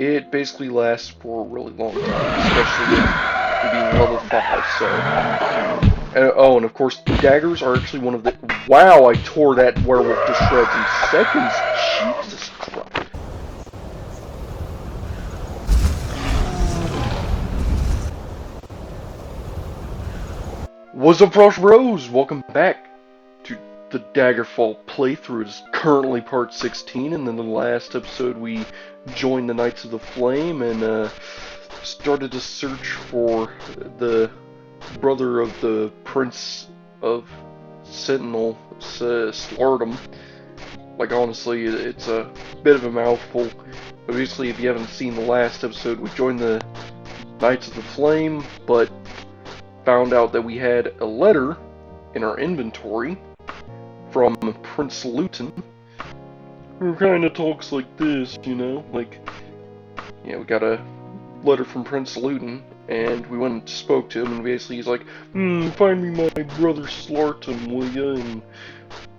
it basically lasts for a really long time, especially with being level 5, so... oh, and of course, daggers are actually one of the... Wow, I tore that werewolf to shreds in seconds! Jesus Christ. What's up, Frosh Bros? Welcome back to the Daggerfall playthrough. It is currently part 16, and in the last episode we joined the Knights of the Flame and started to search for the brother of the Prince of Sentinel, Slardum. Like, honestly, it's a bit of a mouthful. But basically, if you haven't seen the last episode, we joined the Knights of the Flame, but found out that we had a letter in our inventory from Prince Luton, who kind of talks like this, you know, like, yeah, we got a letter from Prince Luton, and we went and spoke to him, and basically he's like, find me my brother Slartum, will ya? And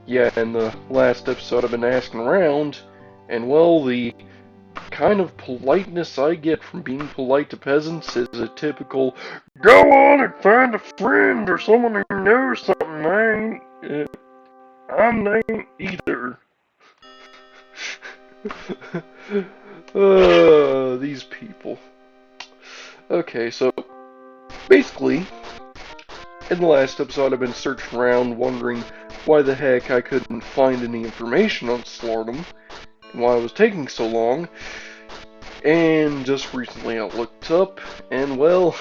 yeah, in the last episode I've been asking around, and well, the kind of politeness I get from being polite to peasants is a typical, go on and find a friend or someone who knows something I'm not either. These people. Okay, so basically, in the last episode I've been searching around wondering why the heck I couldn't find any information on Slardum and why it was taking so long. And just recently I looked up, and well,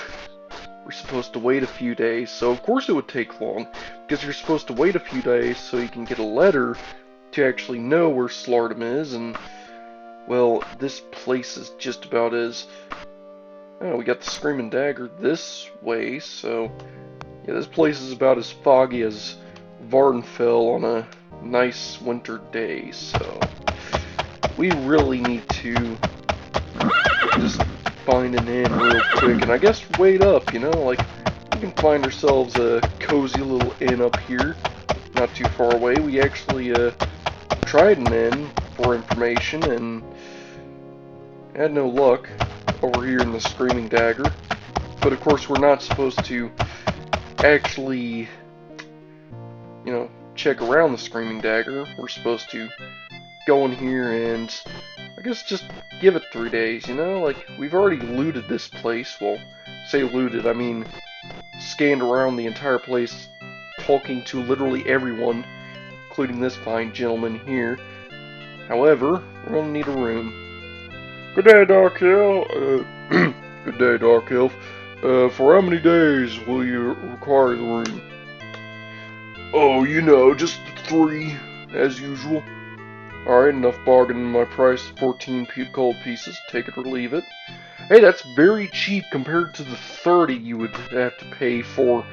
we're supposed to wait a few days, so of course it would take long, because you're supposed to wait a few days so you can get a letter to actually know where Slardum is, and well, this place is just about as... Oh, we got the Screaming Dagger this way, so yeah, this place is about as foggy as Vardenfell on a nice winter day, so we really need to just find an inn real quick, and I guess wait up, you know, like, we can find ourselves a cozy little inn up here, not too far away. We actually, tried an inn for information, and had no luck over here in the Screaming Dagger, but of course we're not supposed to actually, you know, check around the Screaming Dagger. We're supposed to go in here and I guess just give it 3 days, you know? Like, we've already looted this place. Well, say looted, I mean scanned around the entire place, talking to literally everyone, including this fine gentleman here. However, we're gonna need a room. Good day, Dark Elf. Good day, Dark Elf. For how many days will you require the room? Oh, you know, just 3, as usual. Alright, enough bargaining my price, 14 gold pieces, take it or leave it. Hey, that's very cheap compared to the 30 you would have to pay for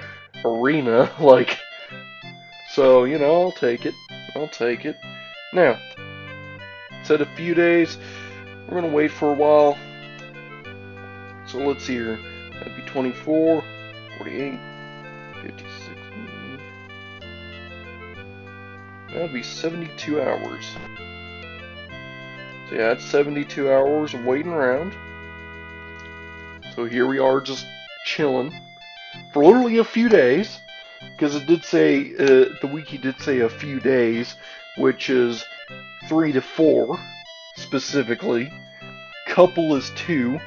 Arena, like, so, you know, I'll take it. Now, said a few days, we're gonna wait for a while, so let's see here, that'd be 24, 48, 56, that'd be 72 hours. So yeah, it's 72 hours of waiting around. So here we are just chilling for literally a few days, because it did say, the wiki did say a few days, which is 3 to 4 specifically. Couple is 2,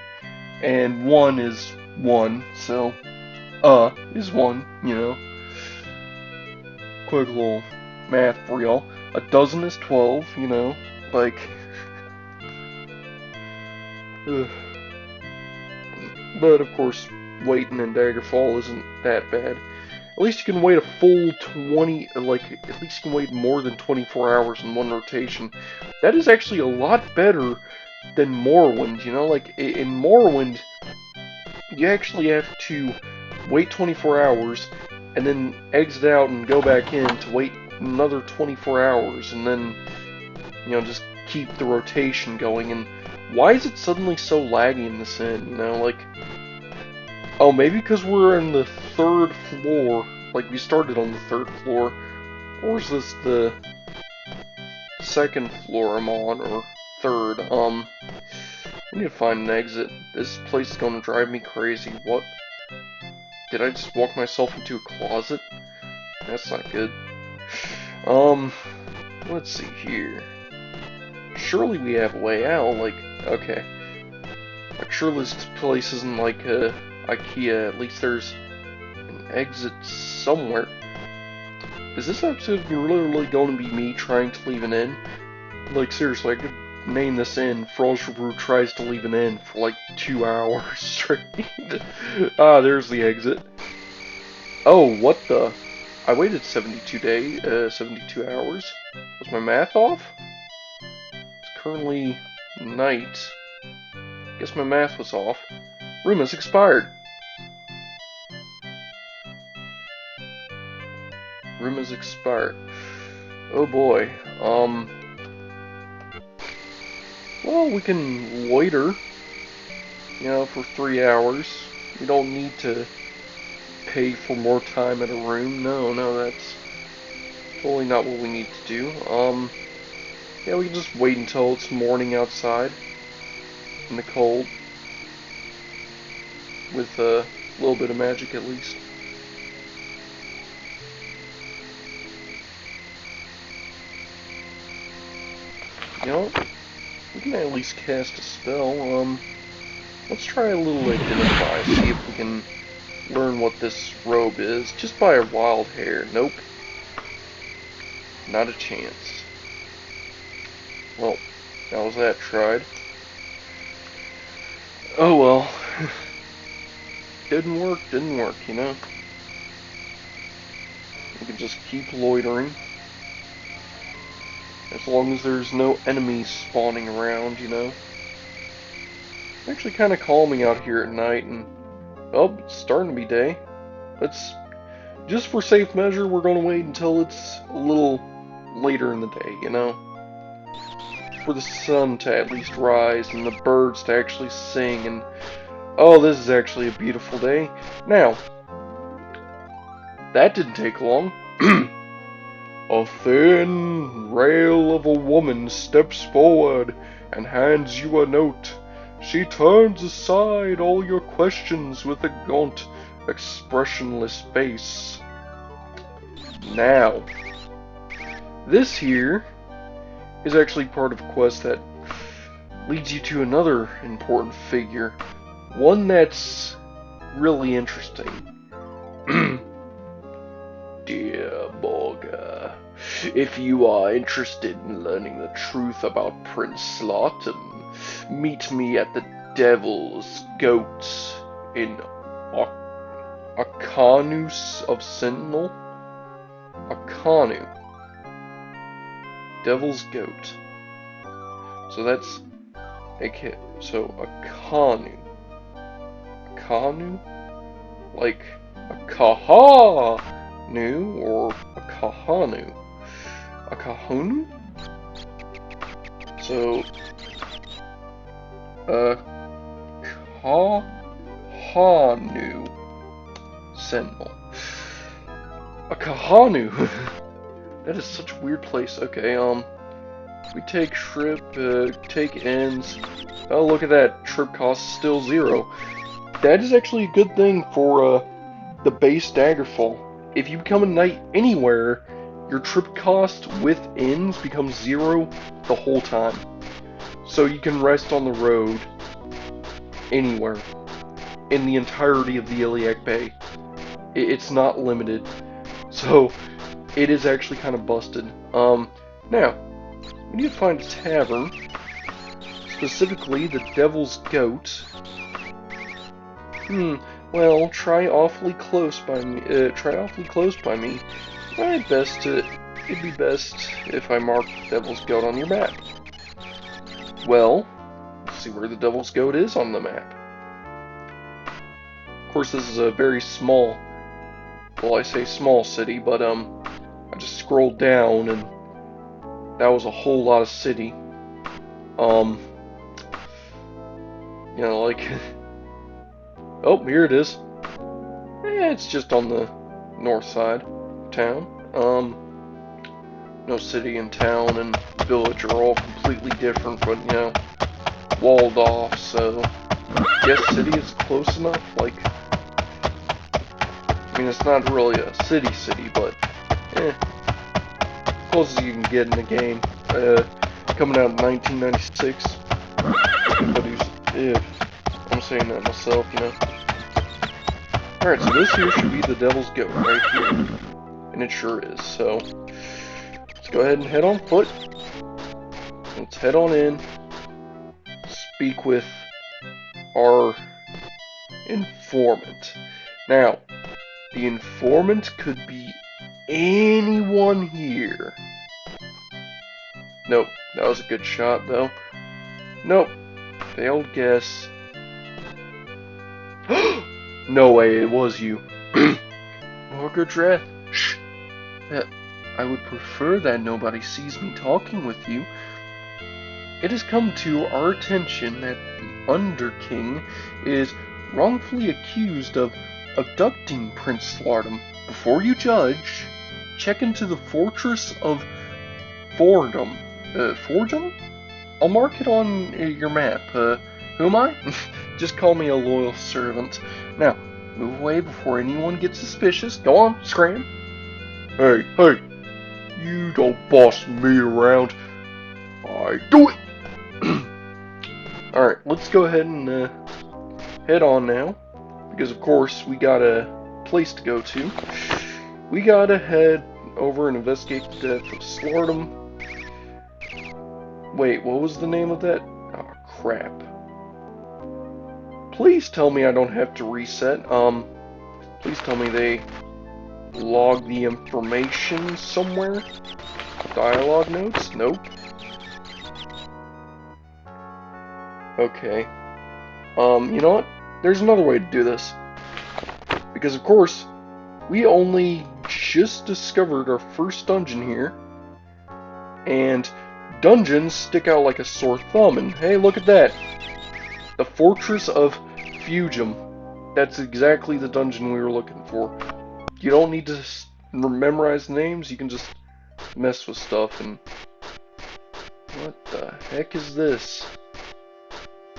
and 1 is 1, so is 1, you know. Quick little math for y'all. A dozen is 12, you know, like... But of course, waiting in Daggerfall isn't that bad. At least you can wait a full 20, like, at least you can wait more than 24 hours in one rotation. That is actually a lot better than Morrowind, you know? Like, in Morrowind, you actually have to wait 24 hours, and then exit out and go back in to wait another 24 hours, and then, you know, just keep the rotation going, and why is it suddenly so laggy in this inn, you know, like, oh, maybe because we're in the 3rd floor, like, we started on the 3rd floor, or is this the 2nd floor I'm on, or 3rd, I need to find an exit. This place is gonna drive me crazy. What? Did I just walk myself into a closet? That's not good. Let's see here. Surely we have a way out, like, okay. Like, surely this place isn't like, IKEA. At least there's an exit somewhere. Is this episode literally going to be me trying to leave an inn? Like, seriously, I could name this inn, Frostbrew tries to leave an inn for like 2 hours straight. Ah, there's the exit. Oh, what the? I waited 72 hours. Was my math off? It's currently night. Guess my math was off. Room has expired. Room has expired. Oh boy. Well, we can loiter, you know, for 3 hours. We don't need to pay for more time at a room. No, that's totally not what we need to do. Yeah, we can just wait until it's morning outside in the cold with a little bit of magic at least. You know, we can at least cast a spell. Let's try a little identify, see if we can learn what this robe is, just by a wild hair. Nope. Not a chance. Well, how was that tried? Oh well. Didn't work, you know? We can just keep loitering. As long as there's no enemies spawning around, you know? It's actually kind of calming out here at night, and oh, it's starting to be day. Let's, just for safe measure, we're gonna wait until it's a little later in the day, you know? For the sun to at least rise, and the birds to actually sing, and oh, this is actually a beautiful day. Now, that didn't take long. A thin rail of a woman steps forward and hands you a note. She turns aside all your questions with a gaunt, expressionless face. Now, this here is actually part of a quest that leads you to another important figure. One that's really interesting. Dear Morga, if you are interested in learning the truth about Prince Slaughton, meet me at the Devil's Goat in Akanus of Sentinel. Akanu. Devil's Goat. So that's okay. So Akanu. Akanu? Like a Kahanu or a Kahanu? A Kahunu? So Kahanu Sentinel. A Kahanu. That is such a weird place. Okay, we take trip, take ends. Oh, look at that. Trip cost still 0. That is actually a good thing for, the base Daggerfall. If you become a knight anywhere, your trip cost with ends becomes 0 the whole time. So you can rest on the road anywhere in the entirety of the Iliac Bay. It's not limited. So it is actually kind of busted. Now, we need to find a tavern, specifically the Devil's Goat. Well, try awfully close by me. It'd be best if I marked Devil's Goat on your map. Well, let's see where the Devil's Goat is on the map. Of course, this is a very small, well, I say small city, but, I just scrolled down, and that was a whole lot of city. You know, like, oh, here it is. It's just on the north side of town. No, city and town and village are all completely different, but, you know, walled off, so guess city is close enough. Like, I mean, it's not really a city, but close as you can get in the game. Coming out in 1996. I'm saying that myself, you know. Alright, so this here should be the Devil's Goat right here. And it sure is, so let's go ahead and head on foot. Let's head on in. Speak with our informant. Now, the informant could be anyone here. Nope, that was a good shot though. Nope, failed guess. No way, it was you. Margaret Dreth. Shh. I would prefer that nobody sees me talking with you. It has come to our attention that the Underking is wrongfully accused of abducting Prince Slardom. Before you judge, check into the fortress of Fordham. Fordham? I'll mark it on your map. Who am I? Just call me a loyal servant. Now, move away before anyone gets suspicious. Go on, scram. Hey, you don't boss me around. I do it. Alright, let's go ahead and head on now. Because, of course, we got a place to go to. We gotta head over and investigate the death of Slardom. Wait, what was the name of that? Oh, crap. Please tell me I don't have to reset. Please tell me they log the information somewhere. Dialogue notes? Nope. Okay. You know what? There's another way to do this. Because, of course, we only just discovered our first dungeon here. And dungeons stick out like a sore thumb. And hey, look at that. The Fortress of Fugem. That's exactly the dungeon we were looking for. You don't need to memorize names. You can just mess with stuff. And what the heck is this?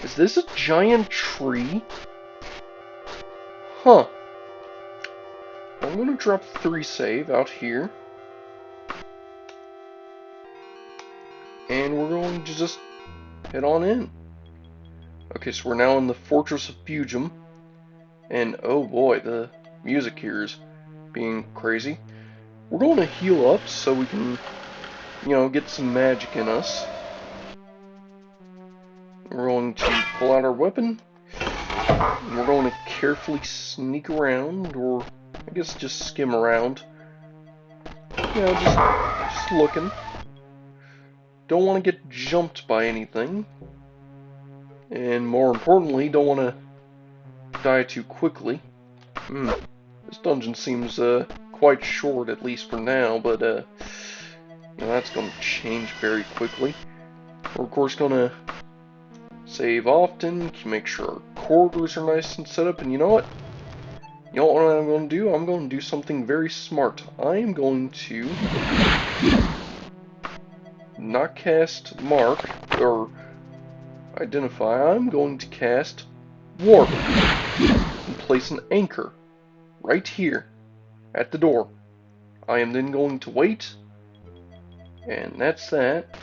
Is this a giant tree? Huh. I'm gonna drop 3 save out here. And we're going to just head on in. Okay, so we're now in the Fortress of Fugem. And oh boy, the music here is being crazy. We're going to heal up so we can, you know, get some magic in us. We're going to pull out our weapon. And we're going to carefully sneak around, or I guess just skim around. You know, just looking. Don't want to get jumped by anything. And more importantly, don't want to die too quickly. This dungeon seems quite short, at least for now, but you know, that's going to change very quickly. We're of course going to save often, make sure our corridors are nice and set up, and you know what? You know what I'm going to do? I'm going to do something very smart. I am going to not cast Mark, or Identify. I'm going to cast Warp, and place an anchor right here at the door. I am then going to wait, and that's that.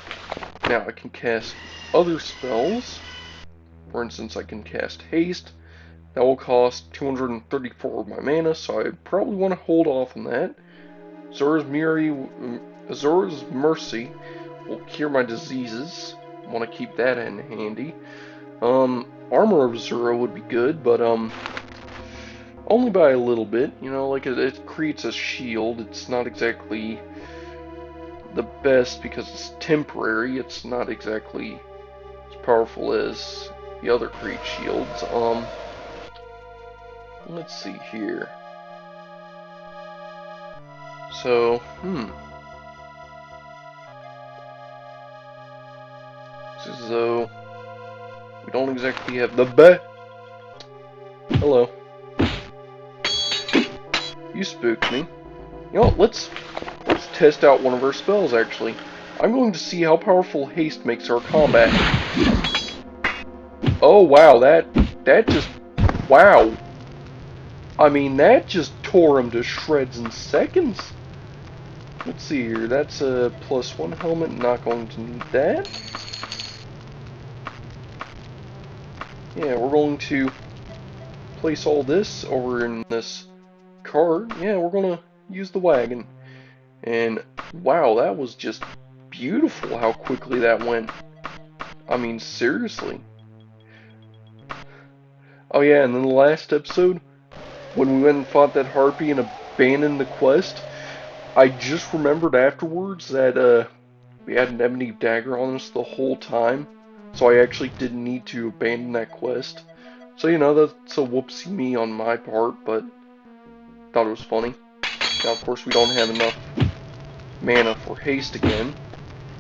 Now I can cast other spells. For instance, I can cast Haste. That will cost 234 of my mana, so I probably want to hold off on that. Azura's Mercy will cure my diseases. I want to keep that in handy. Armor of Azura would be good, but only by a little bit. You know, like it creates a shield. It's not exactly the best because it's temporary. It's not exactly as powerful as the other create shields. Let's see here. So, it's as though we don't exactly have the best. Hello. You spooked me. You know what, let's test out one of our spells, actually. I'm going to see how powerful haste makes our combat. Oh wow, that just wow. I mean, that just tore him to shreds in seconds. Let's see here. That's a +1 helmet. Not going to need that. Yeah, we're going to place all this over in this cart. Yeah, we're gonna use the wagon. And wow, that was just beautiful how quickly that went. I mean, seriously. Oh yeah, and then the last episode, when we went and fought that harpy and abandoned the quest, I just remembered afterwards that we had an ebony dagger on us the whole time, so I actually didn't need to abandon that quest. So, you know, that's a whoopsie me on my part, but thought it was funny. Now, of course, we don't have enough mana for haste again.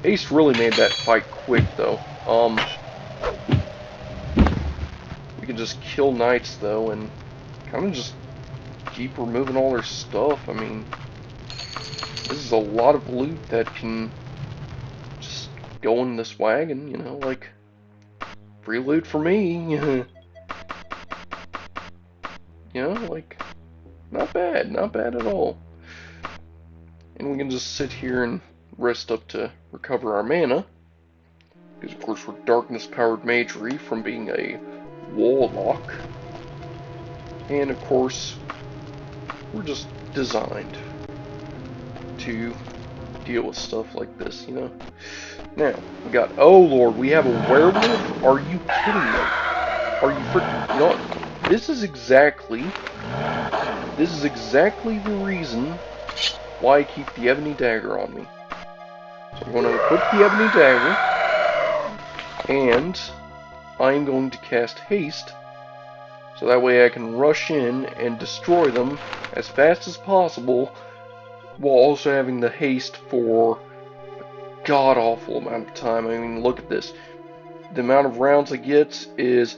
Haste really made that fight quick, though. We can just kill knights, though, and kind of just keep removing all their stuff. I mean, this is a lot of loot that can just go in this wagon, you know, like, free loot for me. You know, like, not bad at all. And we can just sit here and rest up to recover our mana. Because, of course, we're darkness-powered magery from being a warlock. And, of course, we're just designed to deal with stuff like this, you know? Now, we got, oh lord, we have a werewolf? Are you kidding me? Are you freaking, you know what? This is exactly the reason why I keep the ebony dagger on me. So I'm going to equip the ebony dagger, and I'm going to cast haste, so that way I can rush in and destroy them as fast as possible, while also having the haste for a god-awful amount of time. I mean, look at this. The amount of rounds it gets is,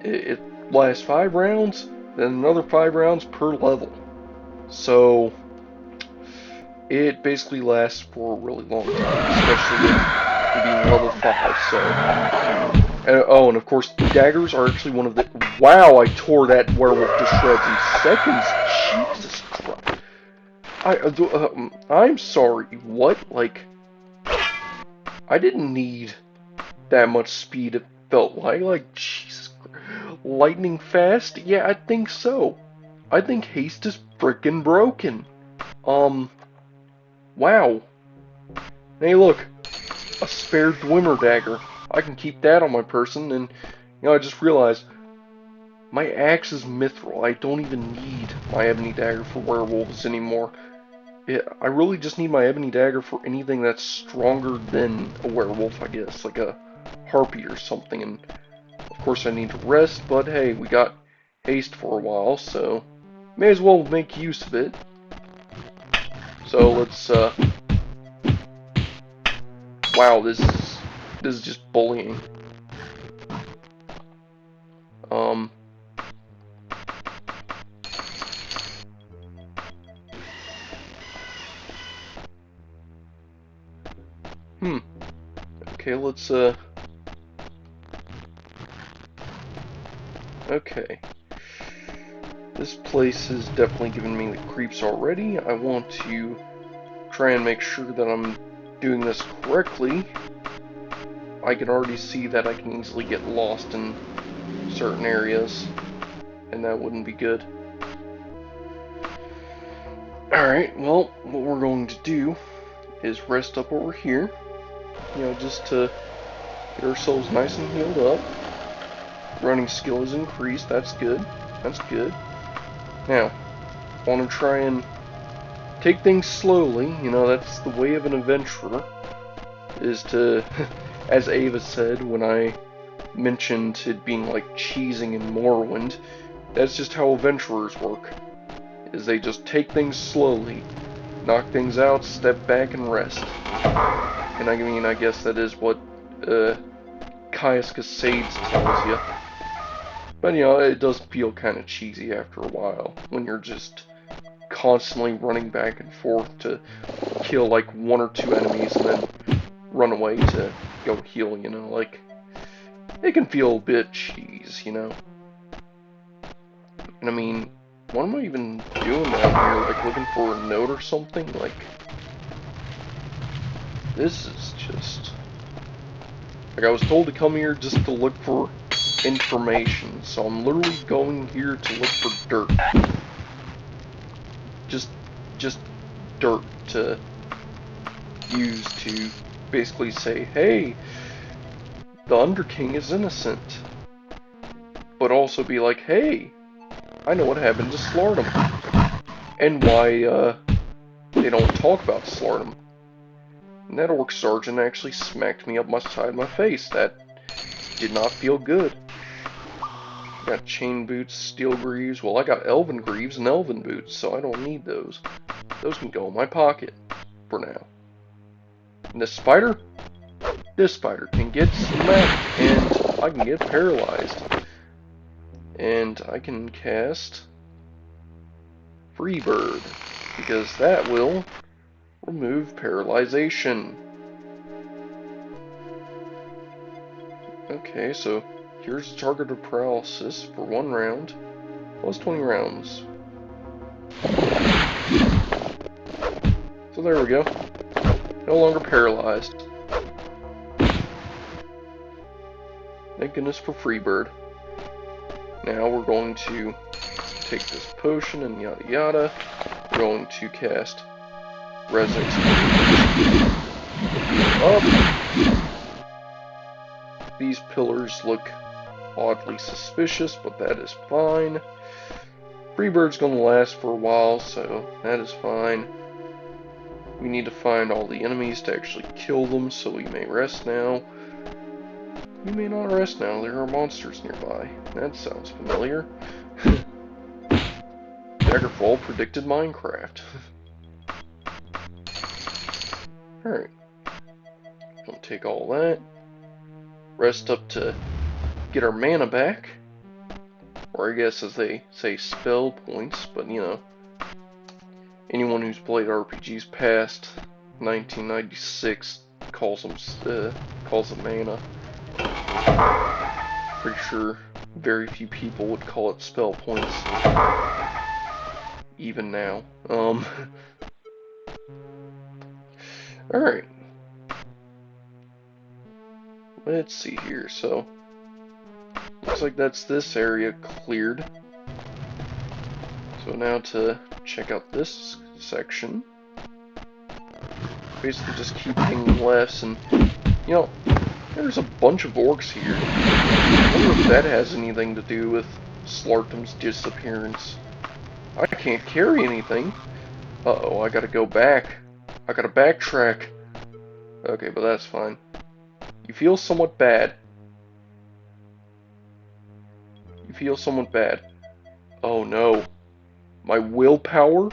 it lasts 5 rounds, then another 5 rounds per level. So, it basically lasts for a really long time, especially with being level 5, so... oh, and of course, daggers are actually one of the... Wow, I tore that werewolf to shreds in seconds! Jesus Christ. I'm sorry, what? Like, I didn't need that much speed, it felt like. Like, Jesus Christ. Lightning fast? Yeah, I think so. I think haste is frickin' broken. Wow. Hey, look. A spare Dwemer dagger. I can keep that on my person, and, you know, I just realized my axe is mithril. I don't even need my ebony dagger for werewolves anymore. I really just need my ebony dagger for anything that's stronger than a werewolf, I guess, like a harpy or something. And of course I need to rest, but hey, we got haste for a while, so may as well make use of it. So let's wow, this is just bullying. Okay, let's okay. This place is definitely giving me the creeps already. I want to try and make sure that I'm doing this correctly. I can already see that I can easily get lost in certain areas, and that wouldn't be good. Alright, well, what we're going to do is rest up over here, you know, just to get ourselves nice and healed up. Running skill is increased, that's good. That's good. Now, I want to try and take things slowly, you know, that's the way of an adventurer, is to, as Ava said when I mentioned it being like cheesing in Morrowind, that's just how adventurers work, is they just take things slowly, knock things out, step back, and rest. And I mean, I guess that is what Caius Casades tells you. But, you know, it does feel kind of cheesy after a while, when you're just constantly running back and forth to kill like 1 or 2 enemies and then run away to go heal, you know, like, it can feel a bit cheese, you know? And I mean, what am I even doing down here? Like, looking for a note or something? Like, this is just... Like, I was told to come here just to look for information, so I'm literally going here to look for dirt. Just dirt to use to basically say, hey, the Underking is innocent. But also be like, hey, I know what happened to Slartum. And why, they don't talk about Slartum. And that orc sergeant actually smacked me up my side of my face. That did not feel good. Got chain boots, steel greaves. Well, I got elven greaves and elven boots, so I don't need those. Those can go in my pocket for now. And this spider can get smacked, and I can get paralyzed. And I can cast Freebird, because that will remove paralyzation. Okay, so here's targeted paralysis for 1 round, plus 20 rounds. So there we go. No longer paralyzed. Thank goodness for Freebird. Now we're going to take this potion and yada yada. We're going to cast Resix up. These pillars look oddly suspicious, but that is fine. Freebird's gonna last for a while, so that is fine. We need to find all the enemies to actually kill them, so we may rest now. We may not rest now, there are monsters nearby. That sounds familiar. Daggerfall predicted Minecraft. Alright. Gonna take all that. Rest up to get our mana back. Or I guess as they say, spell points, but you know. Anyone who's played RPGs past 1996 calls them mana. Pretty sure very few people would call it spell points. Even now. Alright. Let's see here, so looks like that's this area cleared. So now to check out this section. Basically just keep hanging lefts, and you know, there's a bunch of orcs here. I wonder if that has anything to do with Slartum's disappearance. I can't carry anything. Uh-oh, I gotta go back. I gotta backtrack. Okay, but that's fine. You feel somewhat bad. You feel somewhat bad. Oh no. My willpower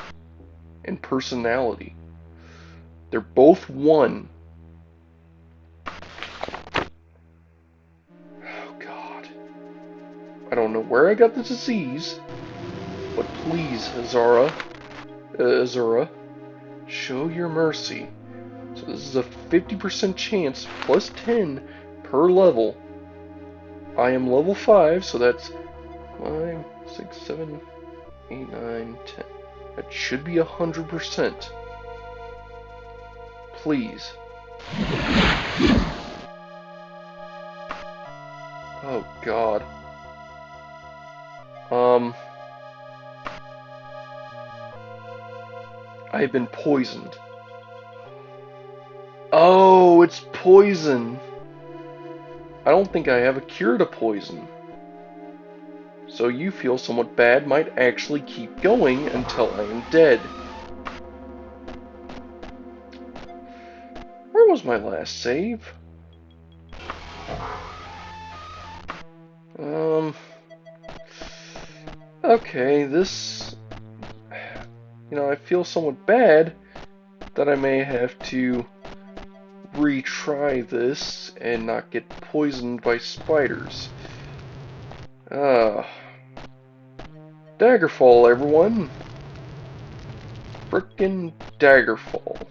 and personality. They're both 1. Oh god. I don't know where I got the disease, but please, Azura, show your mercy. So this is a 50% chance, plus 10 per level. I am level 5, so that's 5, 6, 7, 8, 9, 10. That should be 100%. Please. Oh god. I've been poisoned. Oh, it's poison. I don't think I have a cure to poison. So you feel somewhat bad might actually keep going until I am dead. Where was my last save? Okay, this... You know, I feel somewhat bad that I may have to retry this and not get poisoned by spiders. Daggerfall, everyone. Frickin' Daggerfall.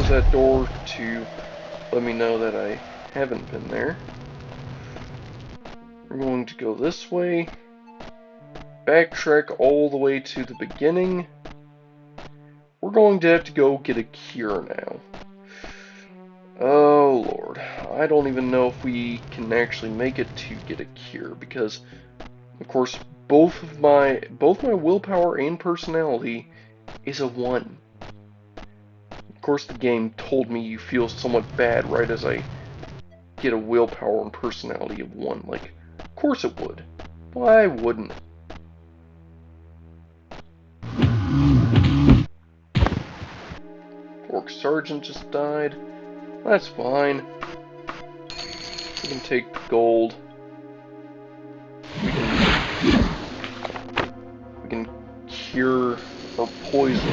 close that door to let me know that I haven't been there. We're going to go this way. Backtrack all the way to the beginning. We're going to have to go get a cure now. Oh lord, I don't even know if we can actually make it to get a cure, because of course both my willpower and personality is a 1. Of course the game told me you feel somewhat bad right as I get a willpower and personality of 1. Like, of course it would. Why wouldn't it? Orc Sergeant just died. That's fine. We can take the gold. We can cure our poison.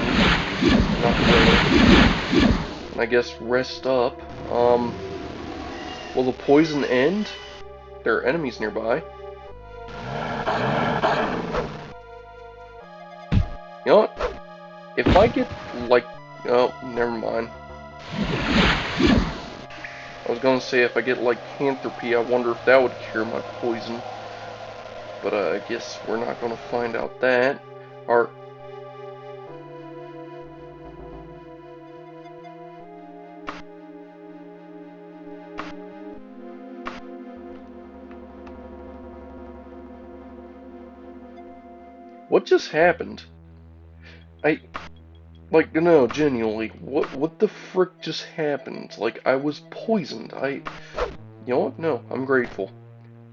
Not really. And I guess rest up. Will the poison end? There are enemies nearby. You know what? If I get, like... Oh, never mind. I was gonna say if I get, like, Lycanthropy, I wonder if that would cure my poison. But, I guess we're not gonna find out that. Or... What just happened? Like, no, genuinely, what the frick just happened? Like, I was poisoned. You know what? No, I'm grateful.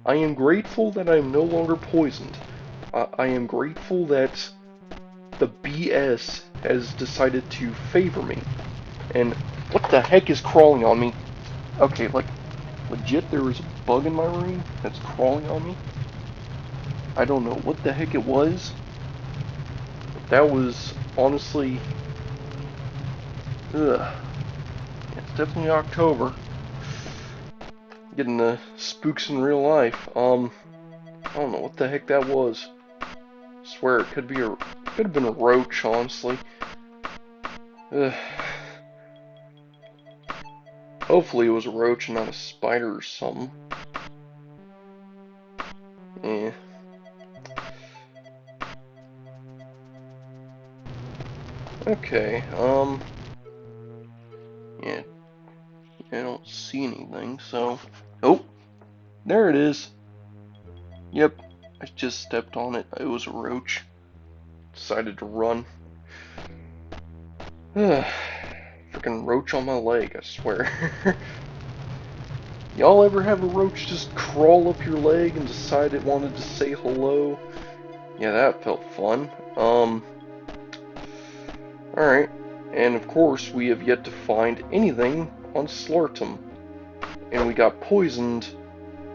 I am grateful that I am no longer poisoned. I am grateful that the BS has decided to favor me. And what the heck is crawling on me? Okay, like, legit there was a bug in my room that's crawling on me. I don't know what the heck it was. But that was, honestly... Ugh. It's definitely October. Getting the spooks in real life. I don't know what the heck that was. I swear it could have been a roach, honestly. Ugh. Hopefully it was a roach and not a spider or something. Eh. Okay, yeah, I don't see anything, so... Oh! There it is! Yep, I just stepped on it. It was a roach. Decided to run. Freaking roach on my leg, I swear. Y'all ever have a roach just crawl up your leg and decide it wanted to say hello? Yeah, that felt fun. Alright. And of course, we have yet to find anything on Slartum. And we got poisoned,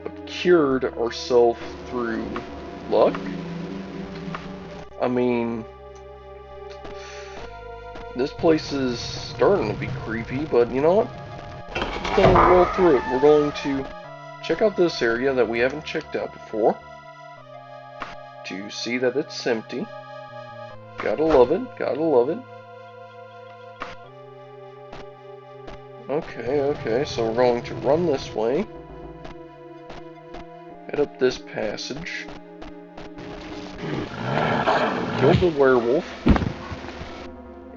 but cured ourselves through luck? I mean... This place is starting to be creepy, but you know what? We're going to roll through it. We're going to check out this area that we haven't checked out before. To see that it's empty. Gotta love it, gotta love it. Okay, so we're going to run this way. Head up this passage. Kill the werewolf.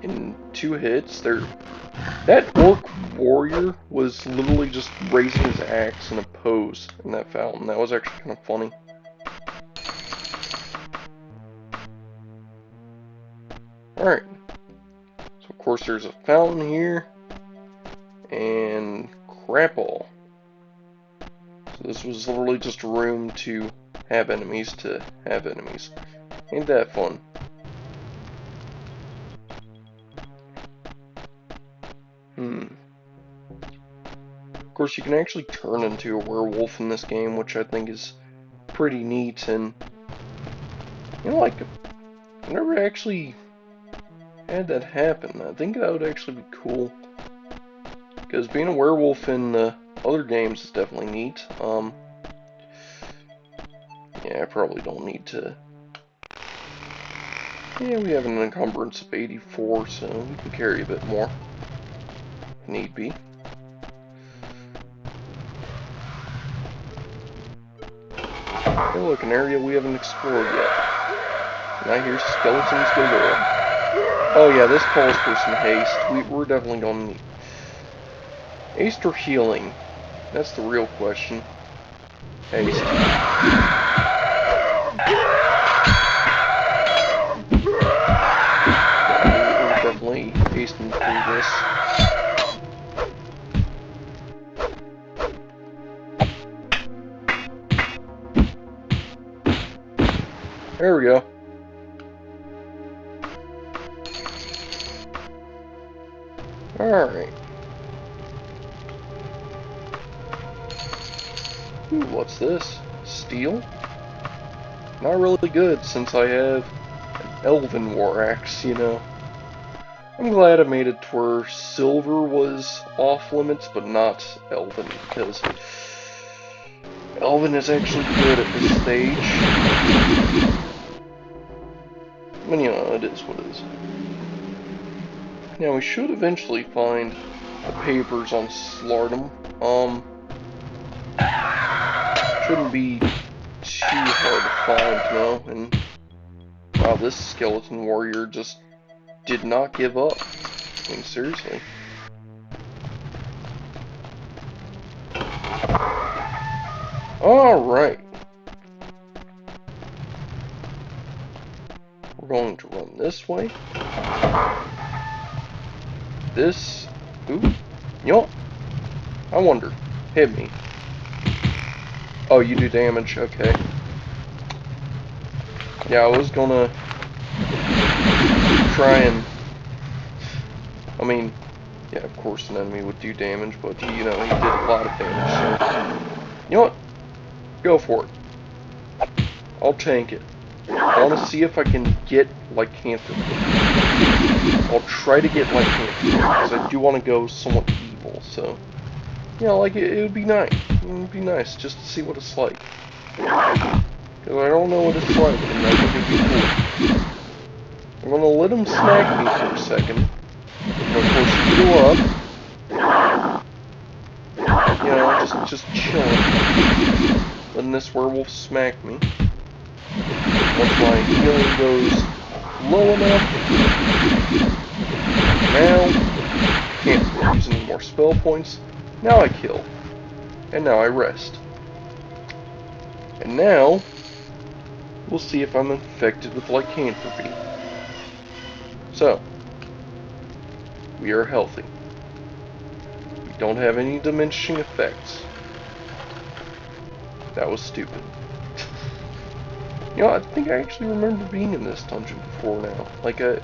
In 2 hits. That orc warrior was literally just raising his axe in a pose in that fountain. That was actually kind of funny. Alright. So of course there's a fountain here. And crap all. So this was literally just a room to have enemies to have enemies. Ain't that fun? Of course, you can actually turn into a werewolf in this game, which I think is pretty neat, and, you know, like, I never actually had that happen. I think that would actually be cool, because being a werewolf in other games is definitely neat. Yeah, I probably don't need to... Yeah, we have an encumbrance of 84, so we can carry a bit more. if need be. Hey look, an area we haven't explored yet. And I hear skeletons galore. Oh yeah, this calls for some haste. We're definitely gonna need haste or healing. That's the real question. Haste. Yeah, we're definitely hasting through this. There we go. Alright. Ooh, what's this? Steel? Not really good since I have an elven war axe, you know. I'm glad I made it to where silver was off limits, but not elven, because elven is actually good at this stage. But you know, it is what it is. Now we should eventually find the papers on Slardum. Shouldn't be too hard to find, you know, and wow, this skeleton warrior just did not give up. I mean, seriously. Alright. We're going to run this way. This. Ooh. You know what? I wonder. Hit me. Oh, you do damage. Okay. Yeah, I was gonna try and... I mean, yeah, of course an enemy would do damage, but he, you know, he did a lot of damage, so... You know what? Go for it. I'll tank it. I want to see if I can get lycanthropy. I'll try to get lycanthropy, because I do want to go somewhat evil, so... You know, like, it would be nice. It would be nice just to see what it's like. Because I don't know what it's like, and I think it'd be cool. I'm gonna let him smack me for a second. But of course, heal up. You know, just chilling. Letting this werewolf smack me. Once my healing goes low enough. Now, can't use any more spell points. Now I kill. And now I rest. And now, we'll see if I'm infected with lycanthropy. So, we are healthy. We don't have any diminishing effects. That was stupid. You know, I think I actually remember being in this dungeon before now. Like, I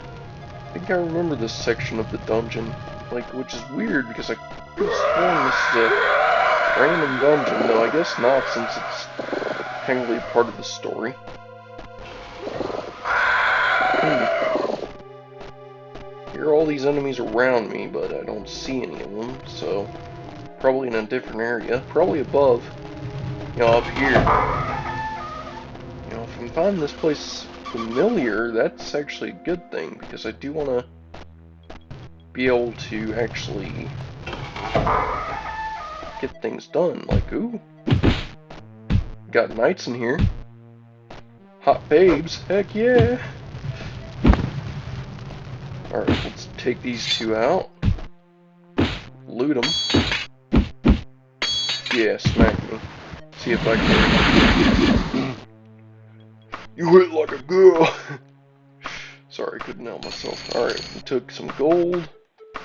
think I remember this section of the dungeon. Like, which is weird because I could have sworn this is a random dungeon, though I guess not since it's technically part of the story. Here are all these enemies around me, but I don't see any of them, so probably in a different area. Probably above. You know, up here. You know, if I'm finding this place familiar, that's actually a good thing, because I do want to be able to actually get things done. Like, ooh, got knights in here. Hot babes, heck yeah. Alright, let's take these two out. Loot them. Yeah, smack me. See if I can... You hit like a girl! Sorry, I couldn't help myself. Alright, we took some gold.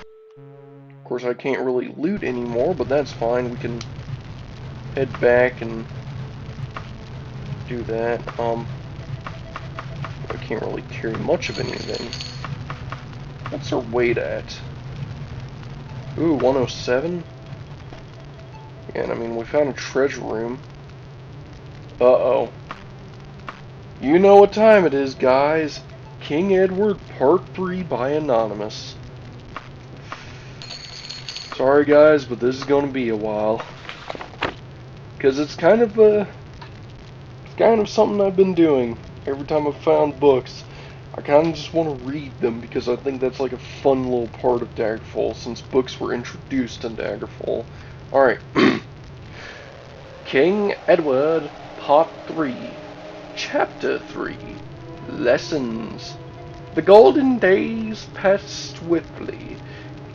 Of course, I can't really loot anymore, but that's fine. We can head back and do that. I can't really carry much of anything. What's our weight at? Ooh, 107? Yeah, and I mean, we found a treasure room. Uh-oh. You know what time it is, guys. King Edward Part 3 by Anonymous. Sorry, guys, but this is going to be a while. Because it's kind of something I've been doing every time I've found books. I kind of just want to read them because I think that's like a fun little part of Daggerfall since books were introduced in Daggerfall. Alright. King Edward, Part 3, Chapter 3, Lessons. The golden days passed swiftly.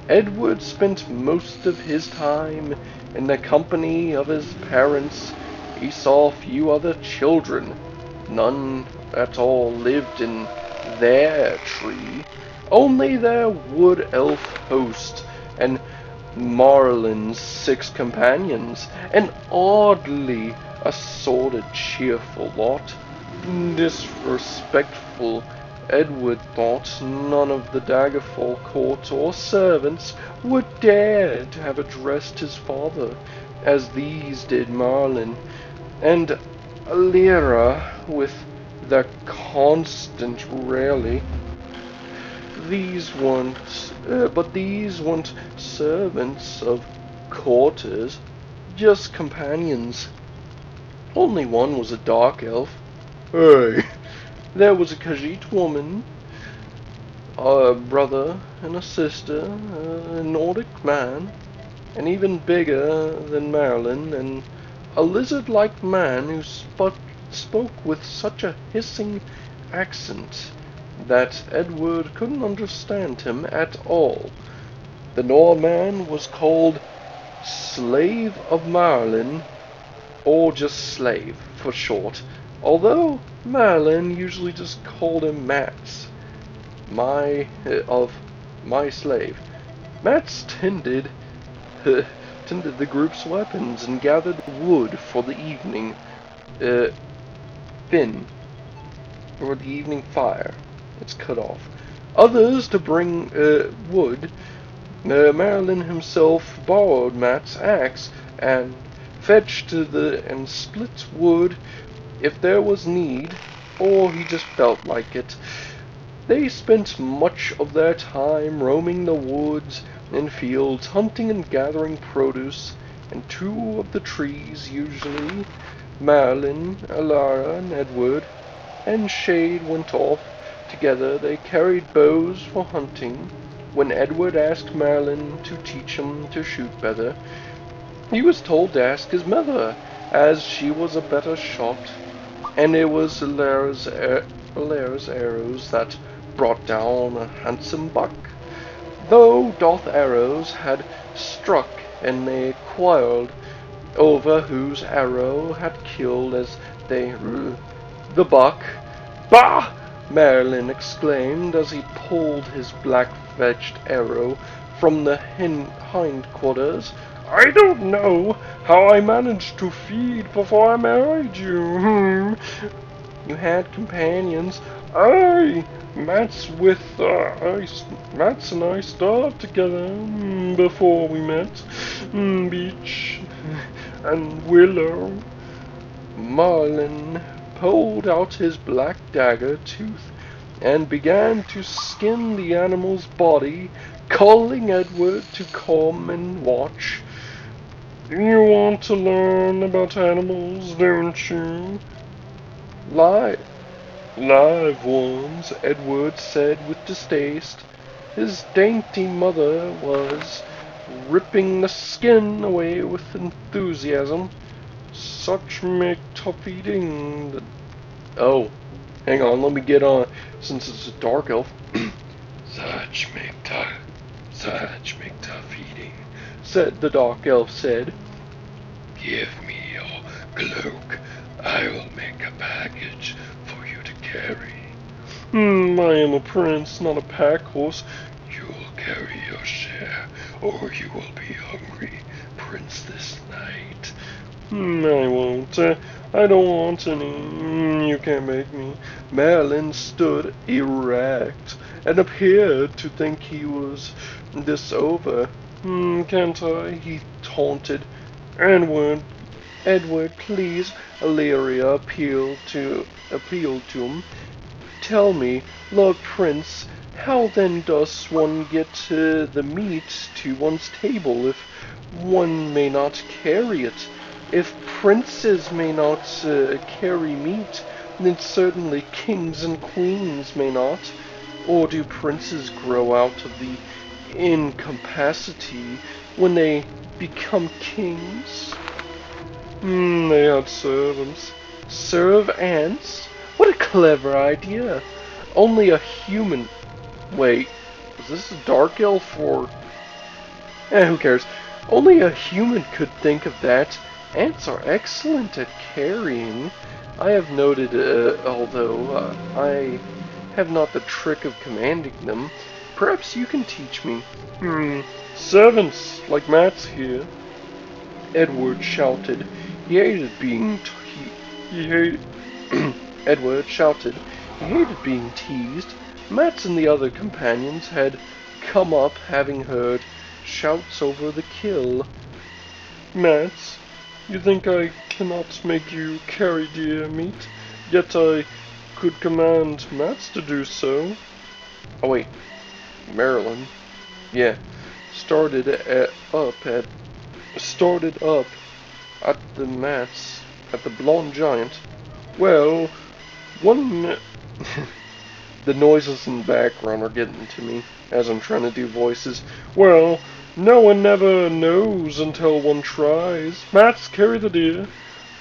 Edward spent most of his time in the company of his parents. He saw few other children. None at all lived in their tree. Only their wood elf host and Marlin's 6 companions, an oddly assorted, cheerful lot. Disrespectful, Edward thought none of the Daggerfall court or servants would dare to have addressed his father, as these did Marlin, and Lyra with their constant rally. These weren't servants of quarters, just companions. Only one was a dark elf. Hey, there was a Khajiit woman, a brother and a sister, a Nordic man, and even bigger than Marilyn, and a lizard-like man who spoke with such a hissing accent that Edward couldn't understand him at all. The Norman was called Slave of Marilyn, or just Slave for short, although Marilyn usually just called him Mats, my slave. Mats tended the group's weapons and gathered wood for the evening fin, or the evening fire. It's cut off. Others to bring wood. Marilyn himself borrowed Matt's axe and fetched and split wood if there was need, or he just felt like it. They spent much of their time roaming the woods and fields, hunting and gathering produce, and 2 of the trees usually, Marilyn, Alara, and Edward, and Shade went off together. They carried bows for hunting. When Edward asked Marilyn to teach him to shoot better, he was told to ask his mother, as she was a better shot, and it was Alara's arrows that brought down a handsome buck, though Doth arrows had struck, and they quarreled over whose arrow had killed as they the buck. Bah! Marilyn exclaimed as he pulled his black-fletched arrow from the hindquarters. I don't know how I managed to feed before I married you. You had companions. Aye, Mats and I starved together before we met. Beach and Willow. Marlin pulled out his black dagger tooth and began to skin the animal's body, calling Edward to come and watch. You want to learn about animals, don't you? Live ones, Edward said with distaste. His dainty mother was ripping the skin away with enthusiasm. Such make tough eating. Oh, hang on, let me get on, since it's a dark elf. Such make tough eating, said the dark elf said. Give me your cloak. I will make a package for you to carry. I am a prince, not a pack horse. You'll carry your share, or you will be hungry, prince, this night. I won't. I don't want any. You can't make me. Merlin stood erect and appeared to think he was this over. Can't I? He taunted. Edward, please. Illyria appealed to him. Tell me, Lord Prince, how then does one get the meat to one's table if one may not carry it? If princes may not carry meat, then certainly kings and queens may not. Or do princes grow out of the incapacity when they become kings? They had servants. Serve ants? What a clever idea. Only a human... Wait, is this a dark elf or... who cares? Only a human could think of that. Ants are excellent at carrying. I have noted, although I have not the trick of commanding them. Perhaps you can teach me. Servants, like Matt's here. Edward shouted. He hated being he hated Edward shouted. He hated being teased. Mats and the other companions had come up having heard shouts over the kill. Mats, you think I cannot make you carry deer meat, yet I could command Mats to do so. Oh wait, Marilyn. Yeah, started up at the Mats, at the blonde giant. Well, one... The noises in the background are getting to me as I'm trying to do voices. Well, no one never knows until one tries. Mats, carry the deer.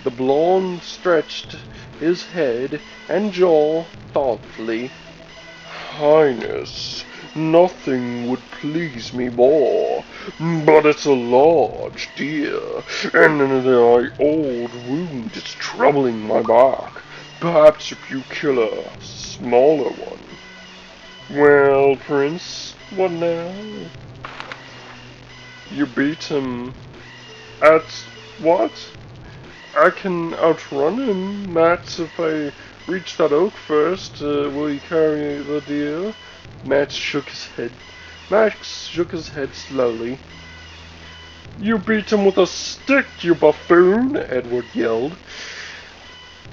The blonde stretched his head and jaw thoughtfully. Highness, nothing would please me more, but it's a large deer, and the old wound is troubling my back. Perhaps if you kill a smaller one. Well, Prince, what now? You beat him at what? I can outrun him, Matt, if I reach that oak first. Will you carry the deer? Max shook his head slowly. You beat him with a stick, you buffoon, Edward yelled.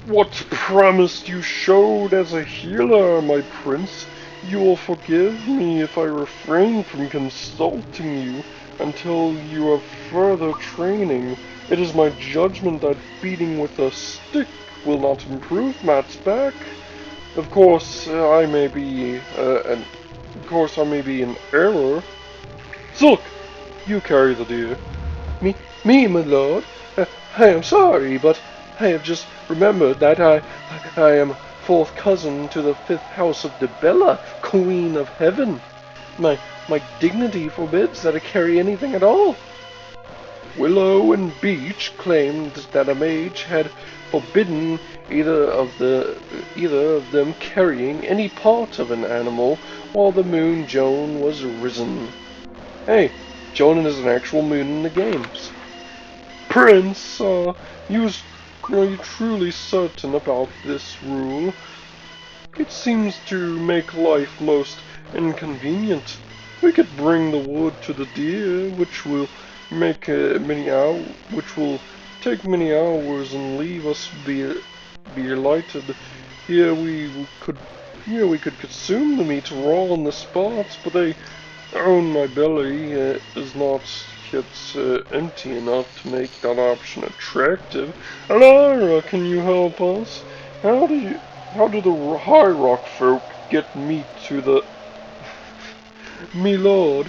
What promise you showed as a healer, my prince. You will forgive me if I refrain from consulting you until you have further training. It is my judgment that beating with a stick will not improve Matt's back. Of course, I may be in error. Zook, you carry the deer. Me, my lord. I am sorry, but I have just remembered that I am fourth cousin to the 5th house of Debella, Queen of Heaven. My dignity forbids that I carry anything at all. Willow and Beech claimed that a mage had forbidden either of them carrying any part of an animal while the moon Joan was risen. Hey, Joan is an actual moon in the games. Prince, are you truly certain about this rule? It seems to make life most inconvenient. We could bring the wood to the deer, which will take many hours and leave us be lighted. Here we could consume the meat raw on the spot, but I own my belly is not yet empty enough to make that option attractive. Alara, can you help us? How do the High Rock folk get meat to the... Me lord,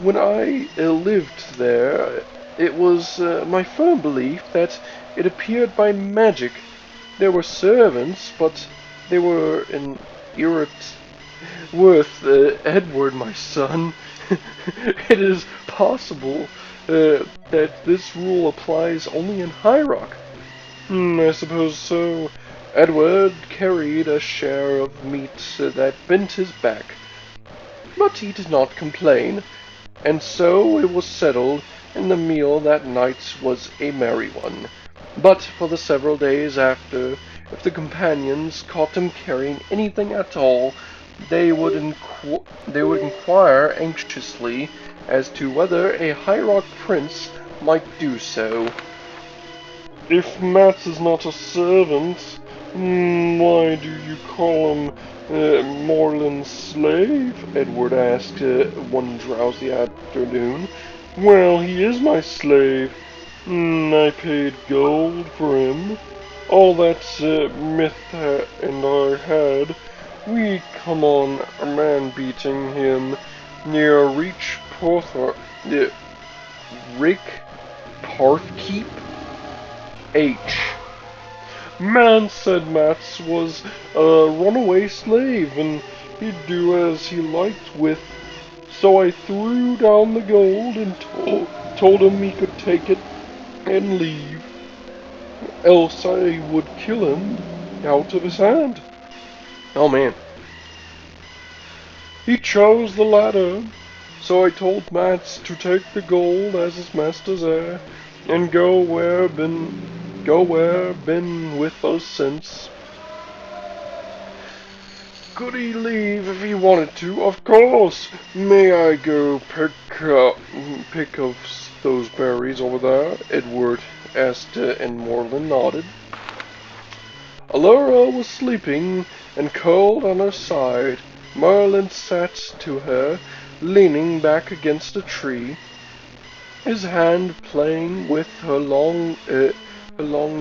when I lived there, it was my firm belief that it appeared by magic. There were servants, but they were an worth Edward, my son. It is possible that this rule applies only in High Rock. I suppose so. Edward carried a share of meat that bent his back, but he did not complain, and so it was settled, and the meal that night was a merry one. But for the several days after, if the companions caught him carrying anything at all, they would inquire anxiously as to whether a High Rock prince might do so. If Matt is not a servant, why do you call him Morland's slave? Edward asked one drowsy afternoon. Well, he is my slave. I paid gold for him. all that myth and I had, we come on a man beating him near Reach Porthor, Rick Parthkeep H. Man said Mats was a runaway slave and he'd do as he liked with. So I threw down the gold and told him he could take it and leave, else I would kill him out of his hand. Oh man. He chose the latter, so I told Mats to take the gold as his master's heir and go where been with us since. Could he leave if he wanted to? Of course. May I go pick of those berries over there? Edward asked, and Moreland nodded. Allura was sleeping and curled on her side. Merlin sat to her, leaning back against a tree, his hand playing with her long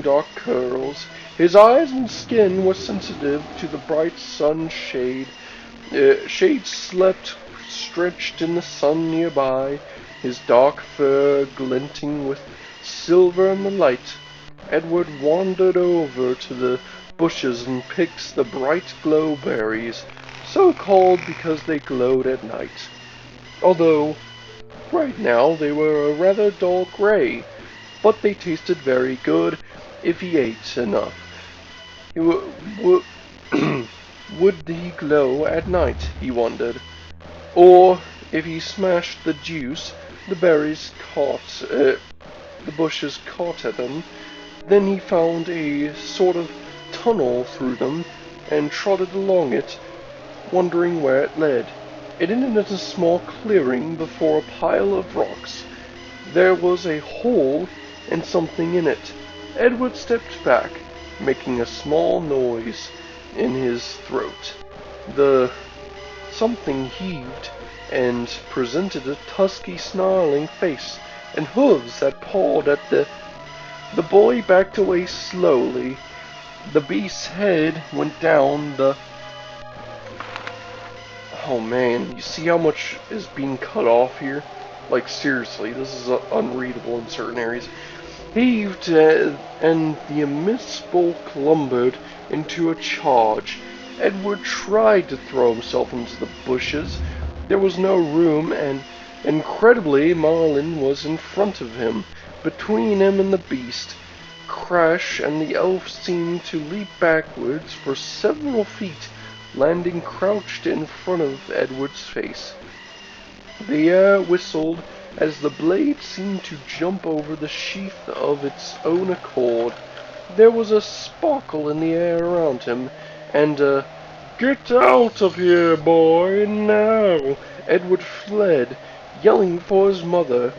dark curls. His eyes and skin were sensitive to the bright sun shade. Shade slept stretched in the sun nearby, his dark fur glinting with silver in the light. Edward wandered over to the bushes and picked the bright glow berries, so called because they glowed at night. Although, right now they were a rather dull gray, but they tasted very good if he ate enough. Would he glow at night, he wondered. Or, if he smashed the juice, the bushes caught at them, then he found a sort of tunnel through them and trotted along it, wondering where it led. It ended in a small clearing before a pile of rocks. There was a hole and something in it. Edward stepped back, making a small noise in his throat. The something heaved and presented a tusky, snarling face and hooves that pawed at the boy backed away slowly. The beast's head went down the... Oh man, you see how much is being cut off here? Like seriously, this is unreadable in certain areas. Heaved, and the immense bulk lumbered into a charge. Edward tried to throw himself into the bushes. There was no room, and incredibly, Marlin was in front of him, between him and the beast. Crash, and the elf seemed to leap backwards for several feet, landing crouched in front of Edward's face. The air whistled as the blade seemed to jump over the sheath of its own accord. There was a sparkle in the air around him, and "Get out of here, boy, now!" Edward fled, yelling for his mother,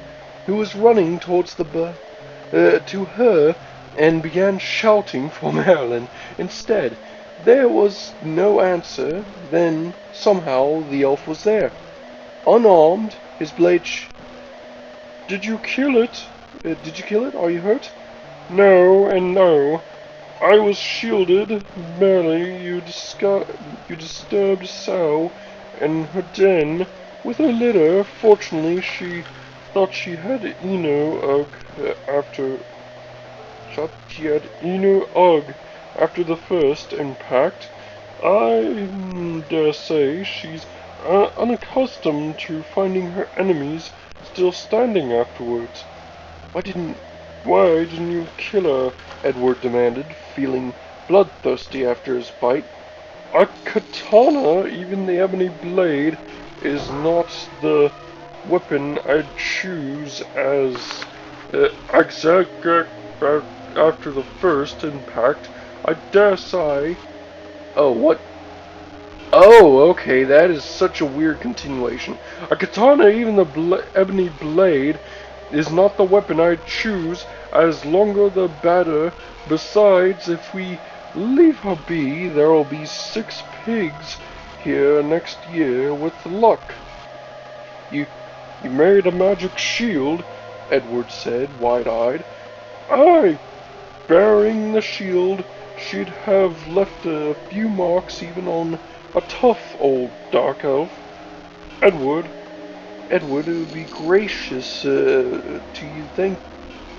who was running towards to her, and began shouting for Marilyn. Instead, there was no answer. Then, somehow, the elf was there. Unarmed, his blade Did you kill it? Are you hurt? No, and no. I was shielded. Barely. You disturbed Sow in her den with her litter. Fortunately, she thought she had Ugg after the first impact. I dare say she's unaccustomed to finding her enemies still standing afterwards. Why didn't you kill her? Edward demanded, feeling bloodthirsty after his fight. A katana, even the ebony blade, is not the weapon I'd choose as after the first impact. I dare say. Oh, what? Oh, okay, that is such a weird continuation. A katana, even the ebony blade, is not the weapon I'd choose, as longer the better. Besides, if we leave her be, there'll be 6 pigs here next year with luck. You made a magic shield, Edward said, wide-eyed. Aye, bearing the shield, she'd have left a few marks even on a tough old dark elf. Edward, Edward, it would be gracious to you think.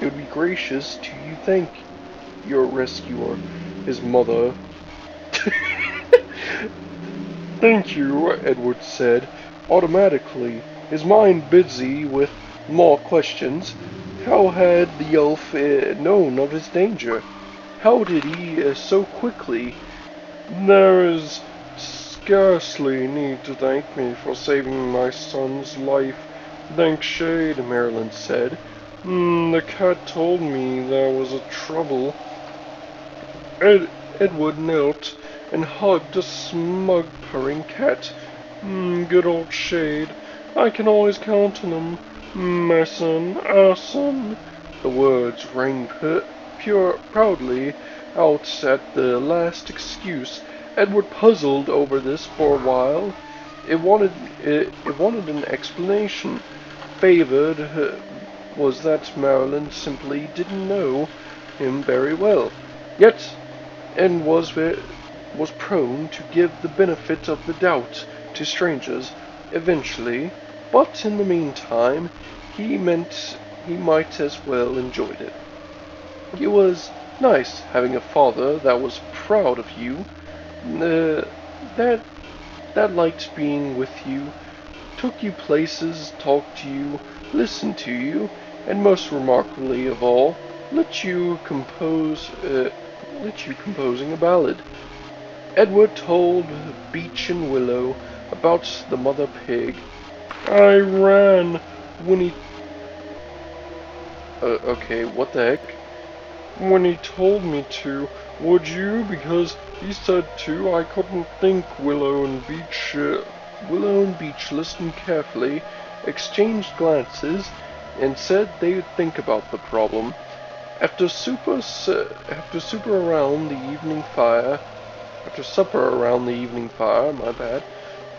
It would be gracious to you thank your rescuer, his mother. Thank you, Edward said, automatically, his mind busy with more questions. How had the elf known of his danger? How did he so quickly? There is scarcely need to thank me for saving my son's life. Thank Shade, Marilyn said. The cat told me there was a trouble. Edward knelt and hugged a smug purring cat. Good old Shade. I can always count on him. My son, our son. The words rang proudly out at the last excuse. Edward puzzled over this for a while. It wanted an explanation. Favored was that Marilyn simply didn't know him very well. Yet and was prone to give the benefit of the doubt to strangers eventually, but in the meantime he might as well enjoyed it. It was nice having a father that was proud of you, that liked being with you, took you places, talked to you, listened to you, and most remarkably of all, let you composing a ballad. Edward told Beech and Willow about the mother pig. I ran when he... okay, what the heck? When he told me to, would you? Because he said to, I couldn't think. Willow and Beech listened carefully, exchanged glances, and said they'd think about the problem. After supper around the evening fire,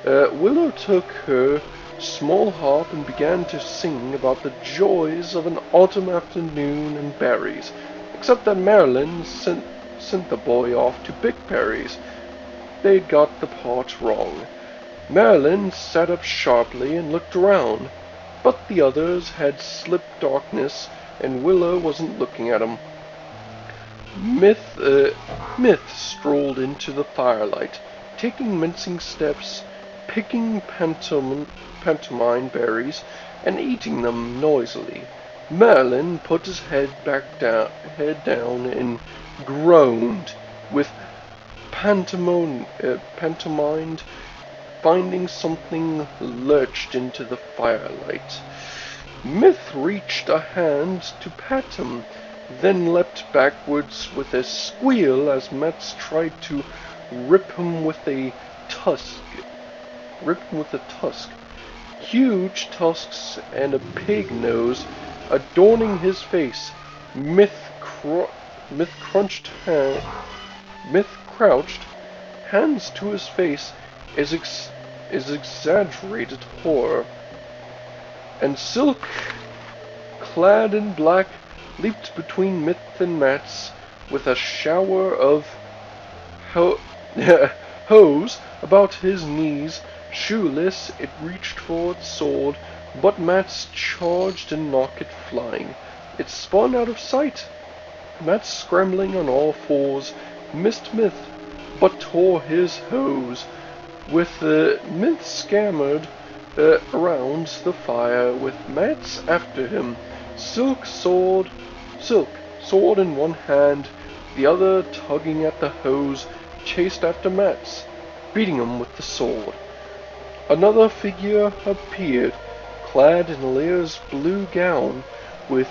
Willow took her small harp and began to sing about the joys of an autumn afternoon and berries, except that Marilyn sent the boy off to pick berries. They'd got the part wrong. Marilyn sat up sharply and looked around, but the others had slipped darkness, and Willow wasn't looking at him. Myth strolled into the firelight, taking mincing steps, picking pantomime berries, and eating them noisily. Merlin put his head down and groaned with pantomime, finding something lurched into the firelight. Myth reached a hand to pat him, then leapt backwards with a squeal as Mats tried to rip him with a tusk. Huge tusks and a pig nose adorning his face. Myth crouched, hands to his face, is exaggerated horror. And Silk, clad in black, leaped between Myth and Mats with a shower of hose about his knees. Shoeless, it reached for its sword, but Mats charged and knocked it flying. It spun out of sight. Mats, scrambling on all fours, missed Myth, but tore his hose. With Myth scampered around the fire, with Mats after him. Silk, sword in one hand, the other tugging at the hose, chased after Mats, beating him with the sword. Another figure appeared, clad in Lear's blue gown, with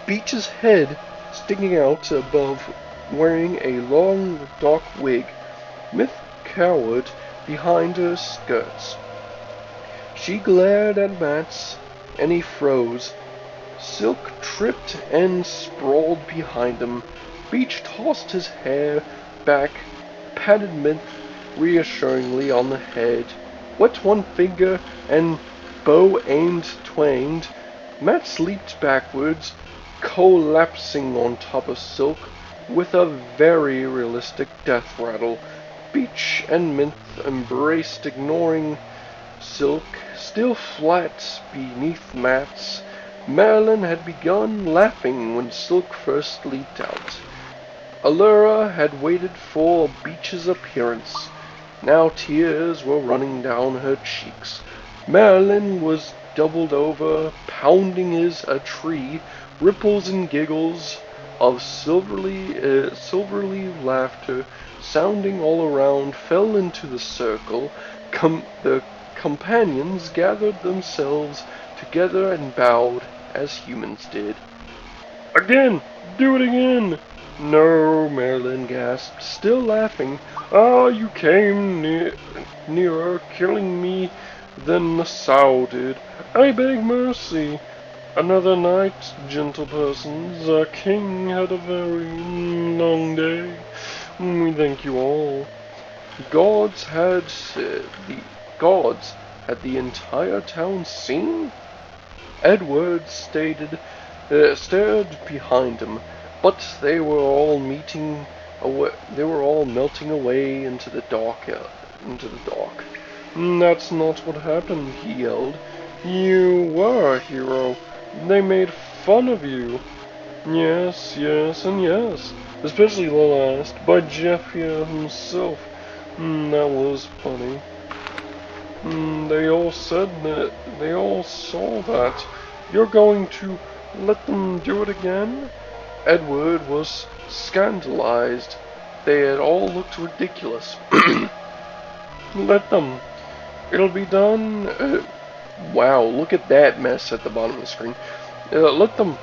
Beech's head sticking out above, wearing a long, dark wig. Myth cowered behind her skirts. She glared at Mats, and he froze. Silk tripped and sprawled behind him. Beech tossed his hair back, patted Myth reassuringly on the head, wet one finger, and bow aimed twanged. Mats leaped backwards, collapsing on top of Silk with a very realistic death rattle. Peach and Mint embraced, ignoring Silk, still flat beneath mats. Marilyn had begun laughing when Silk first leaped out. Allura had waited for Beach's appearance. Now tears were running down her cheeks. Marilyn was doubled over, pounding a tree. Ripples and giggles of silverly laughter sounding all around fell into the circle. The companions gathered themselves together and bowed as humans did. Again! Do it again! No, Marilyn gasped, still laughing. Ah, you came nearer killing me than the sow did. I beg mercy. Another night, gentle persons. Our king had a very long day. We thank you all. Gods had the entire town seen? Edward stared behind him, but they were all melting away into the dark. That's not what happened, he yelled. You were a hero. They made fun of you. Yes, and yes. Especially the last, by Jeff here himself. That was funny. They all said that. They all saw that. You're going to let them do it again? Edward was scandalized. They had all looked ridiculous. Let them. It'll be done. Wow, look at that mess at the bottom of the screen. Let them.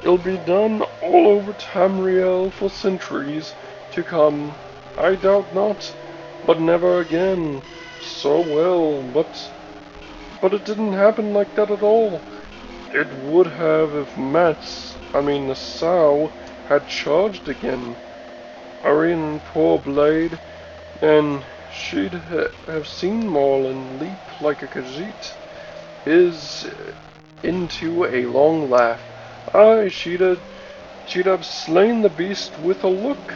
It'll be done all over Tamriel for centuries to come. I doubt not, but never again. So well, but it didn't happen like that at all. It would have if the sow, had charged again. Irene, poor Blade, and she'd have seen Marlin leap like a Khajiit into a long laugh. Aye, she'd have slain the beast with a look,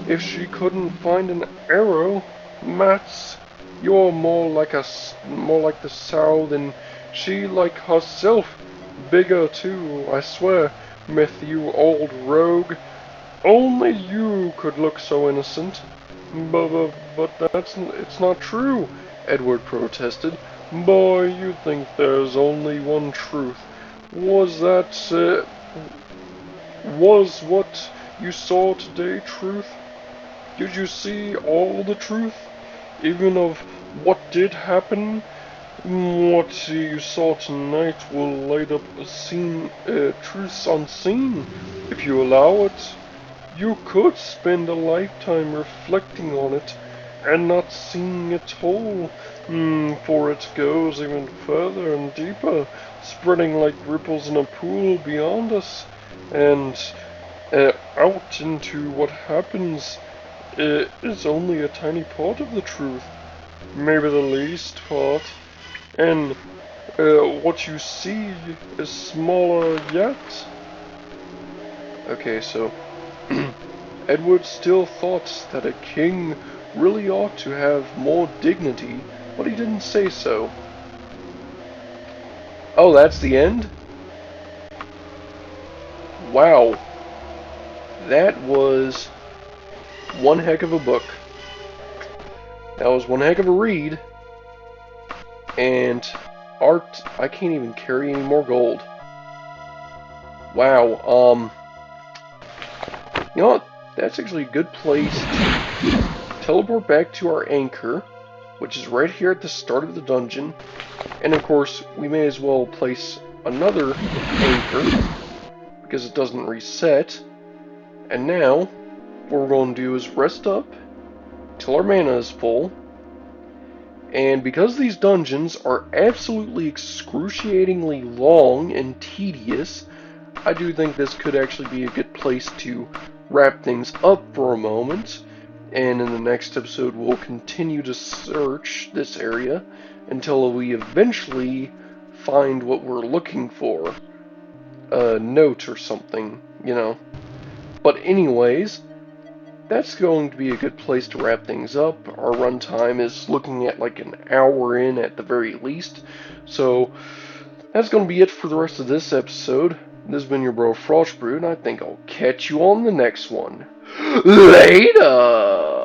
if she couldn't find an arrow. Mats, you're more like the sow than she like herself. Bigger too, I swear, Myth, you old rogue. Only you could look so innocent. But it's not true, Edward protested. Boy, you think there's only one truth. Was what you saw today truth? Did you see all the truth? Even of what did happen? What you saw tonight will light up truths unseen, if you allow it. You could spend a lifetime reflecting on it and not seeing it whole, for it goes even further and deeper, spreading like ripples in a pool beyond us, and out into what happens is only a tiny part of the truth, maybe the least part, and what you see is smaller yet. Okay, so Edward still thought that a king really ought to have more dignity, but he didn't say so. Oh, that's the end? Wow. That was one heck of a book. That was one heck of a read. And art, I can't even carry any more gold. Wow, you know what? That's actually a good place to teleport back to our anchor, which is right here at the start of the dungeon. And of course, we may as well place another anchor, because it doesn't reset. And now, what we're going to do is rest up till our mana is full. And because these dungeons are absolutely excruciatingly long and tedious, I do think this could actually be a good place to wrap things up for a moment. And in the next episode, we'll continue to search this area until we eventually find what we're looking for. note or something, you know. But anyways, that's going to be a good place to wrap things up. Our runtime is looking at like an hour in at the very least. So that's going to be it for the rest of this episode. This has been your bro Frostbrew, and I think I'll catch you on the next one. Later!